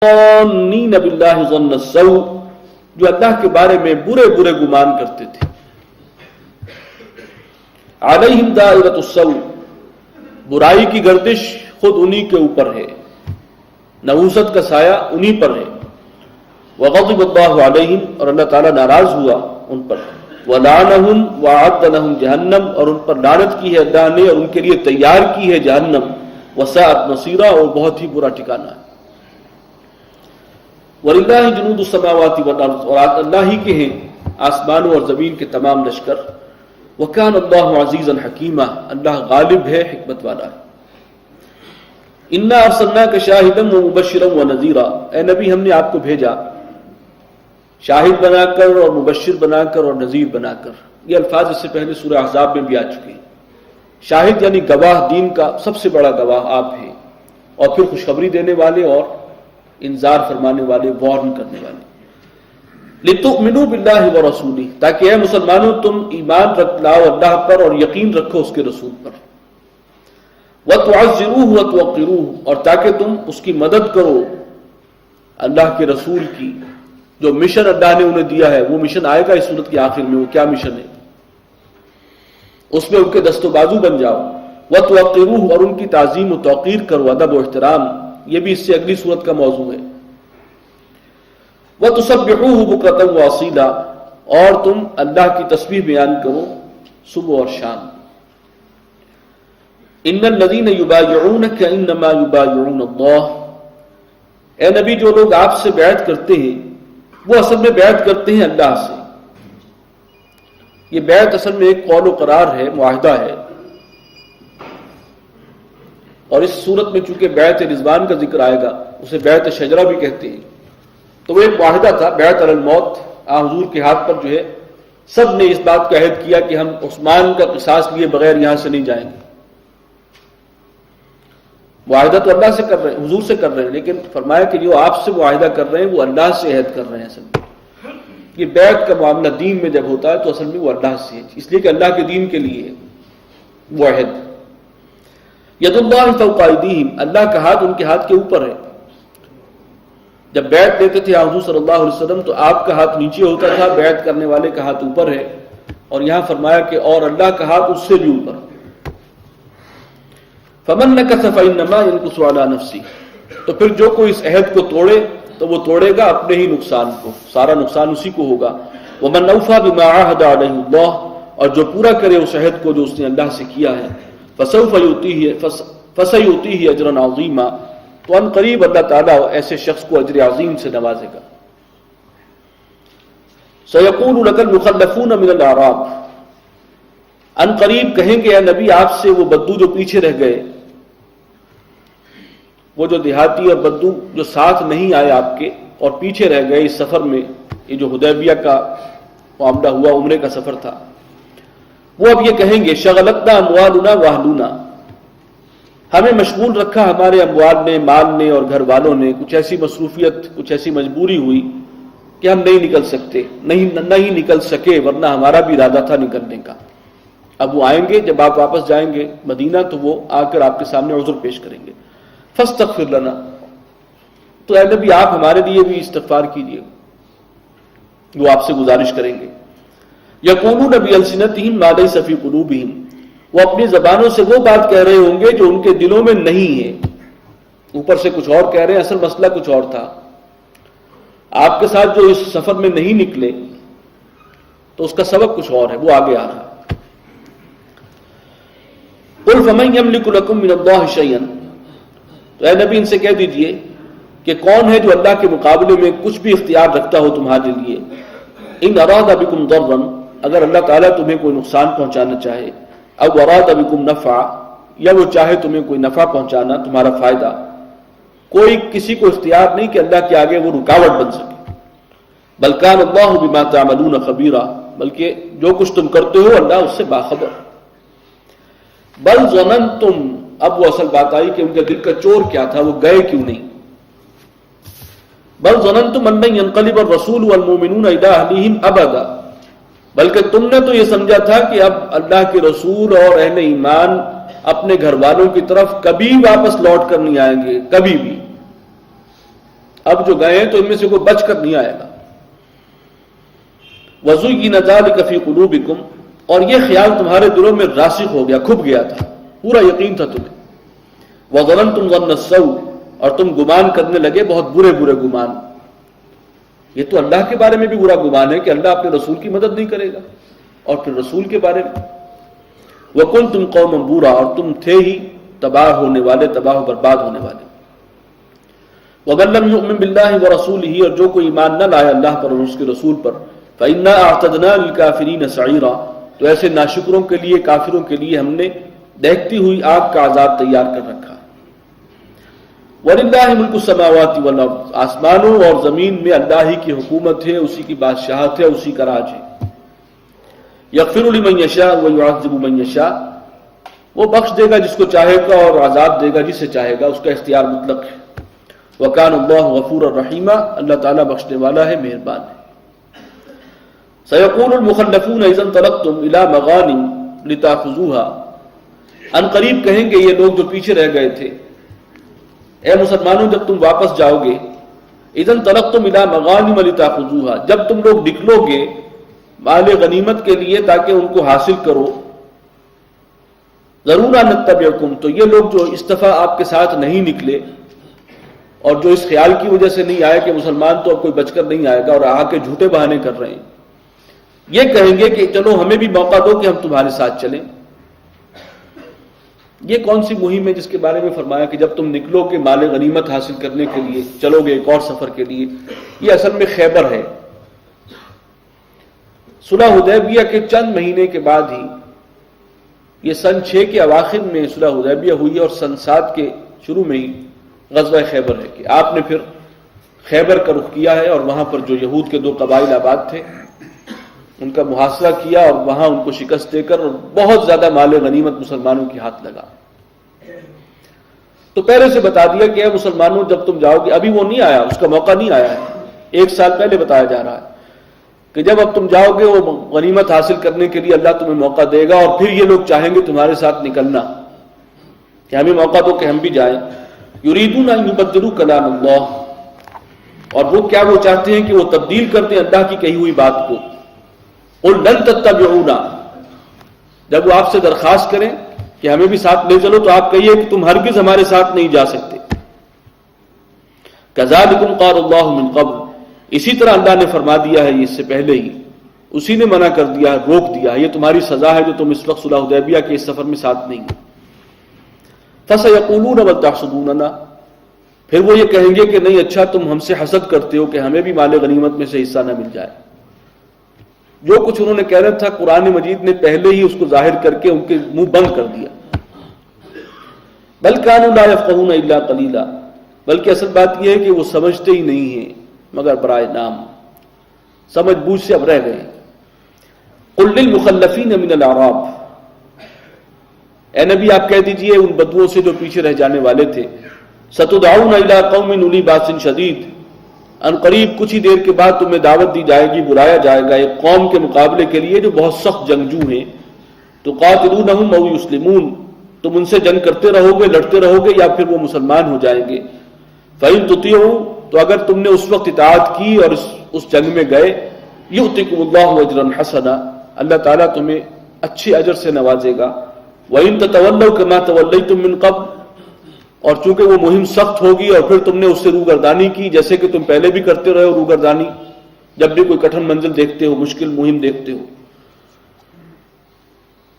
ظانین باللہ ظن السوء، جو اللہ کے بارے میں برے برے گمان کرتے تھے. علیہم دائرۃ السوء، برائی کی گردش خود انہی کے اوپر ہے، نحوست کا سایہ انہی پر ہے. وغضب اللہ علیہم، اور اللہ تعالیٰ ناراض ہوا ان پر. ولعنہم وأعد لہم جہنم، اور ان پر لعنت کی ہے اللہ نے اور ان کے لیے تیار کی ہے جہنم. وساءت مصیرا، اور بہت ہی برا ٹھکانہ ہے. وَلِلَّهِ جُنُودُ السَّمَاوَاتِ وَالْأَرْضِ، اور اللہ ہی کے ہیں آسمانوں اور زمین کے تمام لشکر. وَكَانَ اللَّهُ عَزِيزًا حَكِيمًا، اللہ غالب ہے، حکمت والا ہے. اِنَّا أَرْسَلْنَاكَ شَاهِدًا وَمُبَشِّرًا وَنَذِيرًا، اے نبی ہم نے آپ کو بھیجا شاہد بنا کر اور مبشر بنا کر اور نذیر بنا کر. یہ الفاظ اس سے پہلے سورہ احزاب میں بھی آ چکے ہیں. شاہد یعنی گواہ، دین کا سب سے بڑا گواہ آپ ہیں، اور پھر خوشخبری دینے والے اور انذار فرمانے والے، وارن کرنے والے. لِتُؤْمِنُوا بِاللَّهِ وَرَسُولِهِ، تاکہ اے مسلمانوں تم ایمان رکھ لاؤ اللہ پر اور یقین رکھو اس کے رسول پر. وَتُعَزِّرُوهُ وَتُوَقِّرُوهُ، اور تاکہ تم اس کی مدد کرو اللہ کے رسول کی. جو مشن اللہ نے انہیں دیا ہے، وہ مشن آئے گا اس صورت کے آخر میں. وہ کیا مشن ہے؟ اس میں ان کے دست و بازو بن جاؤ. وَتُوَقِّرُوهُ، اور ان کی تعظیم و توقیر کرو، ادب و احترام. یہ بھی اس سے اگلی صورت کا موضوع ہے. وَتُسَبِّحُوهُ بُكْرَةً وَأَصِيلًا، اور تم اللہ کی تسبیح بیان کرو صبح اور شام. إِنَّ الَّذِينَ يُبَايِعُونَكَ إِنَّمَا يُبَايِعُونَ اللَّهَ، اے نبی جو لوگ آپ سے بیعت کرتے ہیں وہ اصل میں بیعت کرتے ہیں اللہ سے. یہ بیعت اصل میں ایک قول و قرار ہے، معاہدہ ہے. اور اس صورت میں چونکہ بیعت رضوان کا ذکر آئے گا، اسے بیعت شجرہ بھی کہتے ہیں. تو وہ ایک معاہدہ تھا، بیعت علی الموت. حضور کے ہاتھ پر جو ہے سب نے اس بات کا عہد کیا کہ ہم عثمان کا قصاص لیے بغیر یہاں سے نہیں جائیں گے. معاہدہ تو اللہ سے کر رہے ہیں، حضور سے کر رہے ہیں، لیکن فرمایا کہ جو آپ سے معاہدہ کر رہے ہیں وہ اللہ سے عہد کر رہے ہیں. اصل میں یہ بیعت کا معاملہ دین میں جب ہوتا ہے تو اصل میں وہ اللہ سے ہے، اس لیے کہ اللہ کے دین کے لیے وہ عہد. ید اللہ فوق ایدیہم، اللہ کا ہاتھ ان کے ہاتھ کے اوپر ہے. جب بیعت دیتے تھے حضور صلی اللہ علیہ وسلم تو آپ کا ہاتھ نیچے ہوتا تھا، بیعت کرنے والے کا ہاتھ اوپر ہے. اور یہاں فرمایا کہ اور اللہ کا ہاتھ اس سے بھی اوپر. فمن نکث فانما ينكث على نفسه، تو پھر جو کوئی اس عہد کو توڑے تو وہ توڑے گا اپنے ہی نقصان کو، سارا نقصان اسی کو ہوگا. ومن اوفى بما عاهد عليه الله، اور جو پورا کرے اس عہد کو جو اس نے اللہ سے کیا ہے. فسيؤتيه اجرا عظيما، تو ان قریب اللہ تعالیٰ ایسے شخص کو اجر عظیم سے نوازے گا. سيقول لك المخلفون من الاعراب، ان قریب کہیں گے اے نبی آپ سے وہ بدو جو پیچھے رہ گئے، وہ جو دیہاتی اور بدو جو ساتھ نہیں آئے آپ کے اور پیچھے رہ گئے اس سفر میں. یہ جو حدیبیہ کا معاملہ ہوا، عمرے کا سفر تھا، وہ اب یہ کہیں گے شغلتنا اموالنا واہلونا، ہمیں مشغول رکھا ہمارے اموال نے، مال نے اور گھر والوں نے. کچھ ایسی مصروفیت، کچھ ایسی مجبوری ہوئی کہ ہم نہیں نکل سکتے، نہیں نکل سکے، ورنہ ہمارا بھی ارادہ تھا نکلنے کا. اب وہ آئیں گے، جب آپ واپس جائیں گے مدینہ تو وہ آ کر آپ کے سامنے عذر پیش کریں گے. فاستغفر لنا، تو اے نبی آپ ہمارے لیے بھی استغفار کیجیے. وہ آپ سے گزارش کریں گے. یقولون بألسنتہم ما لیس فی قلوبہم، وہ اپنی زبانوں سے وہ بات کہہ رہے ہوں گے جو ان کے دلوں میں نہیں ہے. اوپر سے کچھ اور کہہ رہے ہیں، اصل مسئلہ کچھ اور تھا. آپ کے ساتھ جو اس سفر میں نہیں نکلے تو اس کا سبب کچھ اور ہے، وہ آگے آ رہا. قل فمن یملک لکم من اللہ شیئا، تو اے نبی ان سے کہہ دیجئے کہ کون ہے جو اللہ کے مقابلے میں کچھ بھی اختیار رکھتا ہو تمہارے لیے. ان اراد بکم ضرا، اگر اللہ تعالیٰ تمہیں کوئی نقصان پہنچانا چاہے، او اراد بکم نفعا، یا وہ چاہے تمہیں کوئی نفع پہنچانا، تمہارا فائدہ. کوئی کسی کو اختیار نہیں کہ اللہ کے آگے وہ رکاوٹ بن سکے. بل کان اللہ بما تعملون خبیرا، بلکہ جو کچھ تم کرتے ہو اللہ اس سے باخبر. بل ظننتم، اب وہ اصل بات آئی کہ ان کے دل کا چور کیا تھا، وہ گئے کیوں نہیں. بل ظننتم ان لن ينقلب الرسول والمؤمنون الى اهلهم ابدا، بلکہ تم نے تو یہ سمجھا تھا کہ اب اللہ کے رسول اور اہل ایمان اپنے گھر والوں کی طرف کبھی واپس لوٹ کر نہیں آئیں گے، کبھی بھی. اب جو گئے ہیں تو ان میں سے کوئی بچ کر نہیں آئے گا. وَزُيِّنَ ذَلِكَ فِي قُلُوبِكُمْ، اور یہ خیال تمہارے دلوں میں راسخ ہو گیا، کھپ گیا تھا، پورا یقین تھا تمہیں. وَظَنَنْتُمْ ظَنَّ السَّوْءِ، اور تم گمان کرنے لگے بہت برے برے گمان. یہ تو اللہ کے بارے میں بھی برا گمان ہے کہ اللہ اپنے رسول کی مدد نہیں کرے گا، اور پھر رسول کے بارے میں. وَكُنْتُمْ قَوْمًا بُورًا، اور تم تھے ہی تباہ ہونے والے، تباہ و برباد ہونے والے. وَمَن لَّمْ يُؤْمِن بِاللَّهِ وَرَسُولِهِ، اور جو کوئی ایمان نہ لائے اللہ پر اور اس کے رسول پر، فَإِنَّا أَعْتَدْنَا لِلْكَافِرِينَ سَعِيرًا، تو ایسے ناشکروں کے لیے، کافروں کے لیے ہم نے دہتی ہوئی آگ کا عذاب تیار کر رکھا. وَلِلَّهِ مُلْكُ السَّمَاوَاتِ وَالْأَرْضِ، آسمانوں اور زمین میں اللہ ہی کی حکومت ہے، اسی کی بادشاہت ہے، اسی کا راج ہے. یغفر لمن یشاء ویعذب من یشاء، وہ بخش دے گا جس کو چاہے گا اور عذاب دے گا جسے چاہے گا، اس کا اختیار مطلق ہے. وکان اللہ غفورا رحیما، اللہ تعالیٰ بخشنے والا ہے، مہربان ہے. سیقول المخلفون اذا انطلقتم الى مغانم لتاخذوها، ان قریب کہیں گے یہ لوگ جو پیچھے رہ گئے تھے، اے مسلمانوں جب تم واپس جاؤ گے، اذا انطلقتم الى مغانم لتاخذوها، جب تم لوگ نکلو گے مال غنیمت کے لیے تاکہ ان کو حاصل کرو، ضرورا نتبعکم، تو یہ لوگ جو اس دفعہ آپ کے ساتھ نہیں نکلے اور جو اس خیال کی وجہ سے نہیں آئے کہ مسلمان تو اب کوئی بچ کر نہیں آئے گا اور آ کے جھوٹے بہانے کر رہے ہیں، یہ کہیں گے کہ چلو ہمیں بھی موقع دو کہ ہم تمہارے ساتھ چلیں. یہ کون سی مہم ہے جس کے بارے میں فرمایا کہ جب تم نکلو گے مال غنیمت حاصل کرنے کے لیے، چلو گے ایک اور سفر کے لیے؟ یہ اصل میں خیبر ہے. صلح حدیبیہ کے چند مہینے کے بعد ہی، یہ سن 6 کے اواخر میں صلح حدیبیہ ہوئی اور سن 7 کے شروع میں ہی غزوہ خیبر ہے کہ آپ نے پھر خیبر کا رخ کیا ہے اور وہاں پر جو یہود کے 2 قبائل آباد تھے ان کا محاصرہ کیا اور وہاں ان کو شکست دے کر بہت زیادہ مال غنیمت مسلمانوں کے ہاتھ لگا. تو پہلے سے بتا دیا کہ اے مسلمانوں جب تم جاؤ گے، ابھی وہ نہیں آیا، اس کا موقع نہیں آیا ہے، 1 سال پہلے بتایا جا رہا ہے کہ جب اب تم جاؤ گے وہ غنیمت حاصل کرنے کے لیے اللہ تمہیں موقع دے گا، اور پھر یہ لوگ چاہیں گے تمہارے ساتھ نکلنا کہ ہمیں موقع دو کہ ہم بھی جائیں. یریدون ان یبدلوا کلام اللہ، اور وہ کیا وہ چاہتے ہیں کہ وہ تبدیل کر دیں اللہ کی کہی ہوئی بات کو. قل لن تتبعونا، جب وہ آپ سے درخواست کریں کہ ہمیں بھی ساتھ لے چلو تو آپ کہیے کہ تم ہرگز ہمارے ساتھ نہیں جا سکتے. کذالکم قال اللہ من قبل، اسی طرح اللہ نے فرما دیا ہے اس سے پہلے ہی، اسی نے منع کر دیا، روک دیا، یہ تمہاری سزا ہے جو تم اس وقت صلح حدیبیہ کے اس سفر میں ساتھ نہیں ہیں. فَسَيَقُولُونَ بَلْ تَحْسُدُونَنَا، پھر وہ یہ کہیں گے کہ نہیں اچھا تم ہم سے حسد کرتے ہو کہ ہمیں بھی مال غنیمت میں سے حصہ نہ مل جائے. جو کچھ انہوں نے کہنا تھا قرآن مجید نے پہلے ہی اس کو ظاہر کر کے ان کے منہ بند کر دیا. بَلْ كَانُوا لَا يَفْقَهُونَ إِلَّا قَلِيلًا، بلکہ اصل بات یہ ہے کہ وہ سمجھتے ہی نہیں ہیں مگر برائے نام، سمجھ بوجھ سے اب رہ گئے. قُلْ لِلْمُخَلَّفِينَ مِنَ الْأَعْرَابِ، اے نبی آپ کہہ دیجئے ان بدوؤں سے جو پیچھے رہ جانے والے تھے، ستدعون الی قوم اولی باس شدید، ان قریب کچھ ہی دیر کے بعد تمہیں دعوت دی جائے گی، بلایا جائے گا ایک قوم کے مقابلے کے لیے جو بہت سخت جنگجو ہیں. تقاتلونہم او یسلمون، تم ان سے جنگ کرتے رہو گے، لڑتے رہو گے یا پھر وہ مسلمان ہو جائیں گے. فإن تطیعوا، تو اگر تم نے اس وقت اطاعت کی اور اس جنگ میں گئے، یؤتکم اللہ اجرا حسنا، اللہ تعالیٰ تمہیں اچھے اجر سے نوازے گا. وَإِن تَتَوَلَّوْا كَمَا تَوَلَّيْتُم مِّن قَبْلُ، اور چونکہ وہ مہم سخت ہوگی اور پھر تم نے اس سے روگردانی کی جیسے کہ تم پہلے بھی کرتے رہے ہو روگردانی، جب بھی کوئی کٹھن منزل دیکھتے ہو، مشکل مہم دیکھتے ہو.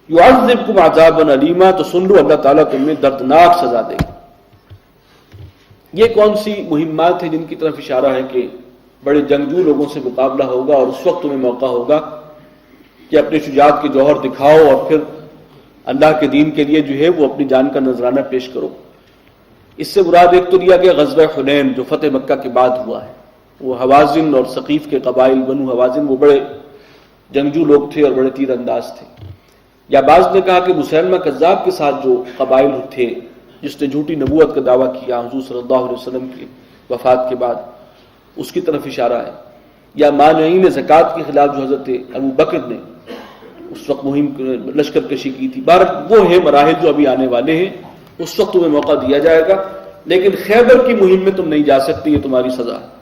يُعَذِّبْكُمْ عَذَابًا أَلِيمًا، تو سن لو اللہ تعالیٰ تمہیں دردناک سزا دے گا. یہ کون سی مہمات ہیں جن کی طرف اشارہ ہے کہ بڑے جنگجو لوگوں سے مقابلہ ہوگا اور اس وقت تمہیں موقع ہوگا کہ اپنے شجاعت کے جوہر دکھاؤ اور پھر اللہ کے دین کے لیے جو ہے وہ اپنی جان کا نذرانہ پیش کرو. اس سے مراد ایک تو لیا گیا غزوہ حنین جو فتح مکہ کے بعد ہوا ہے. وہ حوازن اور ثقیف کے قبائل، بنو حوازن، وہ بڑے جنگجو لوگ تھے اور بڑے تیر انداز تھے. یا بعض نے کہا کہ مسیلمہ کذاب کے ساتھ جو قبائل تھے جس نے جھوٹی نبوت کا دعویٰ کیا حضور صلی اللہ علیہ وسلم کی وفات کے بعد، اس کی طرف اشارہ ہے. یا مانعین زکوٰۃ کے خلاف جو حضرت ابو بکر نے اس وقت مہم لشکر کشی کی تھی. وہ ہیں مراحل جو ابھی آنے والے ہیں، اس وقت تمہیں موقع دیا جائے گا. لیکن خیبر کی مہم میں تم نہیں جا سکتی، یہ تمہاری سزا ہے۔